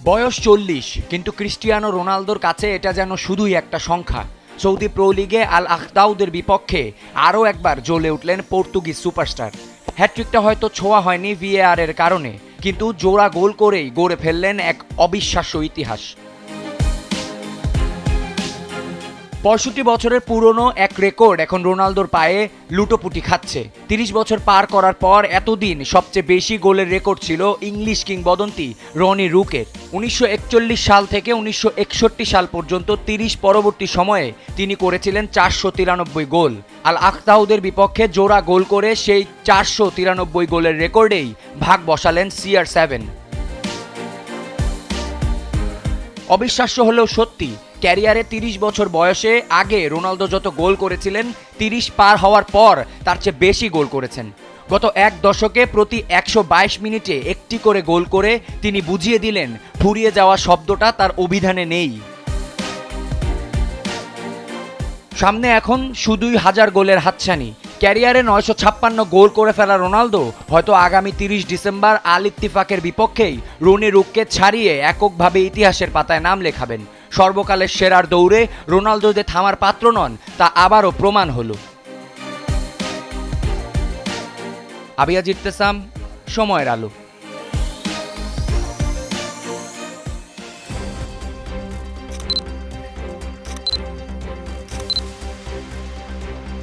বয়স 40, কিন্তু ক্রিস্টিয়ানো রোনালদোর কাছে এটা যেন শুধুই একটা সংখ্যা। সৌদি প্রো লিগে আল আহদাউদের বিপক্ষে আরও একবার জ্বলে উঠলেন পর্তুগিজ সুপারস্টার। হ্যাটট্রিকটা হয়তো ছোঁয়া হয়নি ভিএআর এর কারণে, কিন্তু জোড়া গোল করেই গড়ে ফেললেন এক অবিশ্বাস্য ইতিহাস। 65 বছরের পুরনো এক রেকর্ড এখন রোনালদোর পায়ে লুটোপুটি খাচ্ছে। 30 বছর পার করার পর এতদিন সবচেয়ে বেশি গোলের রেকর্ড ছিল ইংলিশ কিংবদন্তি রনি রুকের। 1941 সাল থেকে 1961 সাল পর্যন্ত 30 পরবর্তী সময়ে তিনি করেছিলেন 493 গোল। আল আহদাউদের বিপক্ষে জোড়া গোল করে সেই 493 গোলের রেকর্ডেই ভাগ বসালেন CR7। অবিশ্বাস্য হলেও সত্যি, ক্যারিয়ারে 30 বছর বয়সে আগে রোনালদো যত গোল করেছিলেন 30 পার হওয়ার পর তার চেয়ে বেশি গোল করেছেন। গত এক দশকে প্রতি 122 মিনিটে একটি করে গোল করে তিনি বুঝিয়ে দিলেন ফুরিয়ে যাওয়া শব্দটা তার অভিধানে নেই। সামনে এখন শুধুই হাজার গোলের হাতছানি। ক্যারিয়ারে 956 গোল করে ফেলা রোনালদো হয়তো আগামী 30 ডিসেম্বর আল ইত্তিফাকের বিপক্ষেই রনি রুককে ছাড়িয়ে এককভাবে ইতিহাসের পাতায় নাম লেখাবেন। সর্বকালের সেরার দৌড়ে রোনালদো যে থামার পাত্র নন তা আবারও প্রমাণ হলো। আবিয়া জিত্তেসাম, সময়ের আলো।